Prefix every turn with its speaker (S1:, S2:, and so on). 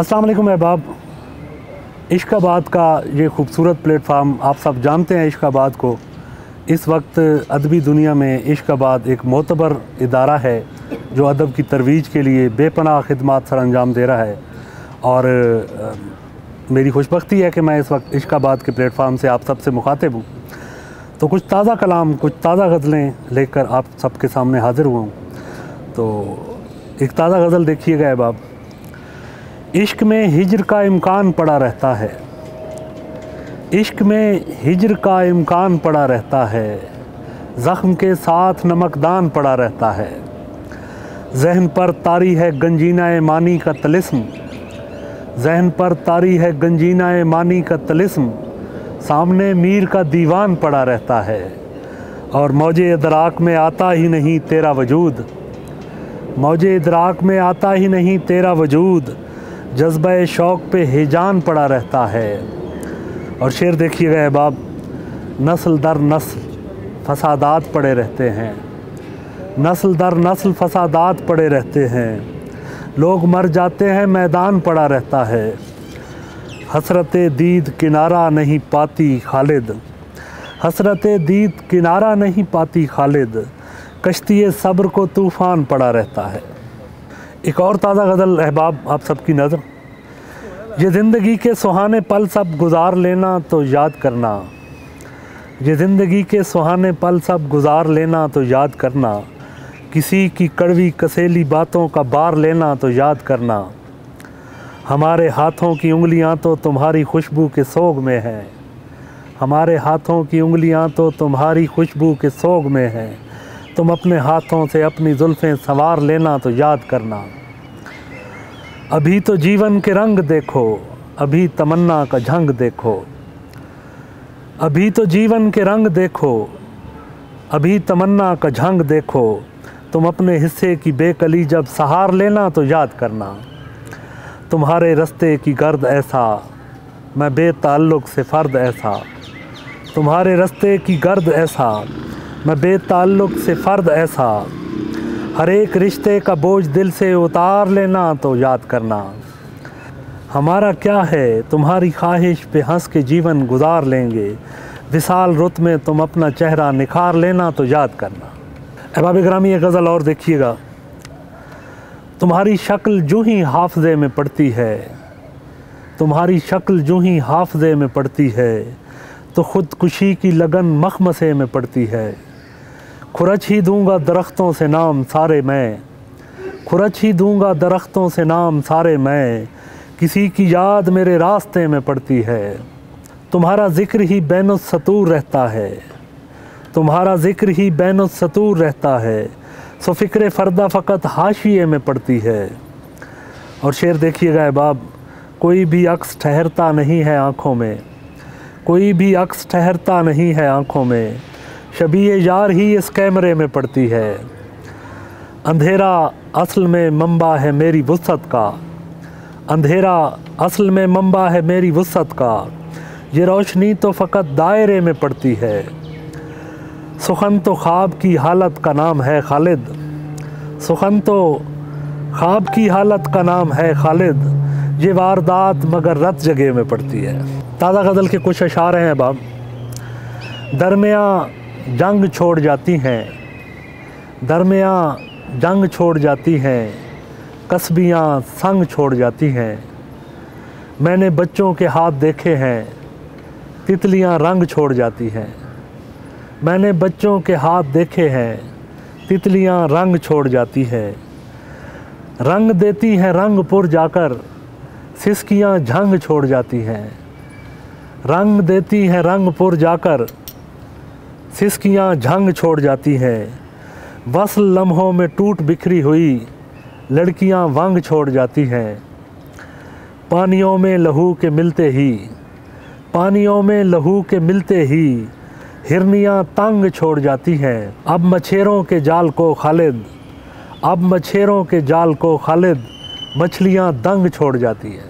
S1: अस्सलाम वालेकुम अहबाब। इश्काबाद का ये खूबसूरत प्लेटफार्म, आप सब जानते हैं इश्काबाद को। इस वक्त अदबी दुनिया में इश्काबाद एक मोतबर इदारा है जो अदब की तरवीज के लिए बेपनाह खिदमात सर अंजाम दे रहा है। और मेरी खुशबख्ती है कि मैं इस वक्त इश्काबाद के प्लेटफार्म से आप सबसे मुखातिब हूँ। तो कुछ ताज़ा कलाम, कुछ ताज़ा गज़लें लेकर आप सबके सामने हाज़िर हुआ हूँ। तो एक ताज़ा गज़ल देखिएगा अहबाब। इश्क में हिज्र का इम्कान पड़ा रहता है, इश्क में हिज्र का इम्कान पड़ा रहता है, ज़ख्म के साथ नमकदान पड़ा रहता है। जहन पर तारी है गंजीना मानी का तलिस्म, जहन पर तारी है गंजीना मानी का तलिस्म, सामने मीर का दीवान पड़ा रहता है। और मौजे इदराक में आता ही नहीं तेरा वजूद, मौजे इदराक में आता ही नहीं तेरा वजूद, जज्बे शौक़ पे हिजान पड़ा रहता है। और शेर देखिएगा अहबाब। नस्ल दर नस्ल फसादात पड़े रहते हैं, नस्ल दर नस्ल फसादात पड़े रहते हैं, लोग मर जाते हैं मैदान पड़ा रहता है। हसरत दीद किनारा नहीं पाती खालिद, हसरत दीद किनारा नहीं पाती खालिद, कश्ती सब्र को तूफ़ान पड़ा रहता है। एक और ताज़ा गज़ल अहबाब आप सबकी नज़र। ये ज़िंदगी के सुहाने पल सब गुज़ार लेना तो याद करना, ये ज़िंदगी के सुहाने पल सब गुज़ार लेना तो याद करना, किसी की कड़वी कसेली बातों का बार लेना तो याद करना। हमारे हाथों की उंगलियां तो तुम्हारी खुशबू के सोग में हैं, हमारे हाथों की उंगलियां तो तुम्हारी खुशबू के सोग में हैं, तुम अपने हाथों से अपनी जुल्फ़ें संवार लेना तो याद करना। अभी तो जीवन के रंग देखो, अभी तमन्ना का झंग देखो, अभी तो जीवन के रंग देखो, अभी तमन्ना का झंग देखो, तुम अपने हिस्से की बेकली जब सहार लेना तो याद करना। तुम्हारे रास्ते की गर्द ऐसा, मैं बेताल्लुक़ से फ़र्द ऐसा, तुम्हारे रास्ते की गर्द ऐसा, मैं बेताल्लुक़ से फ़र्द ऐसा, हर एक रिश्ते का बोझ दिल से उतार लेना तो याद करना। हमारा क्या है तुम्हारी ख्वाहिश पे हंस के जीवन गुजार लेंगे, विसाल रुत में तुम अपना चेहरा निखार लेना तो याद करना। अहबाब ग्रामी एक गज़ल और देखिएगा। तुम्हारी शक्ल जूँ ही हाफ़ज़े में पड़ती है, तुम्हारी शक्ल जूँ ही हाफ़ज़े में पड़ती है, तो ख़ुदकुशी की लगन मखमसे में पड़ती है। खुरच ही दूंगा दरख्तों से नाम सारे मैं, खुरच ही दूंगा दरख्तों से नाम सारे मैं, किसी की याद मेरे रास्ते में पड़ती है। तुम्हारा ज़िक्र ही बैनुस सतूर रहता है, तुम्हारा ज़िक्र ही बैनुस सतूर रहता है, सो फ़िक्र फ़र्दा फ़कत हाशिए में पड़ती है। और शेर देखिएगा अहबाब। कोई भी अक्स ठहरता नहीं है आँखों में, कोई भी अक्स ठहरता नहीं है आँखों में, शबीए यार ही इस कैमरे में पड़ती है। अंधेरा असल में मंबा है मेरी वुसअत का, अंधेरा असल में मंबा है मेरी वुसअत का, ये रोशनी तो फ़कत दायरे में पड़ती है। सुखन तो ख्वाब की हालत का नाम है खालिद, सुखन तो ख्वाब की हालत का नाम है खालिद, ये वारदात मगर रत जगह में पड़ती है। ताज़ा गज़ल के कुछ अशार हैं अहबाब। दरमियाँ जंग छोड़ जाती हैं, दरमियाँ जंग छोड़ जाती हैं, कस्बियाँ संग छोड़ जाती हैं, मैंने बच्चों के हाथ देखे हैं, तितलियाँ रंग छोड़ जाती हैं, मैंने बच्चों के हाथ देखे हैं, तितलियाँ रंग छोड़ जाती हैं, रंग देती हैं रंगपुर जाकर, सिसकियाँ झंग छोड़ जाती हैं, रंग देती हैं रंगपुर जाकर, सिसकियाँ झंग छोड़ जाती हैं। वस्ल लम्हों में टूट बिखरी हुई लड़कियाँ वंग छोड़ जाती हैं, पानियों में लहू के मिलते ही, पानियों में लहू के मिलते ही, हिरनियाँ तंग छोड़ जाती हैं। अब मछेरों के जाल को खालिद, अब मछेरों के जाल को खालिद, मछलियाँ दंग छोड़ जाती हैं।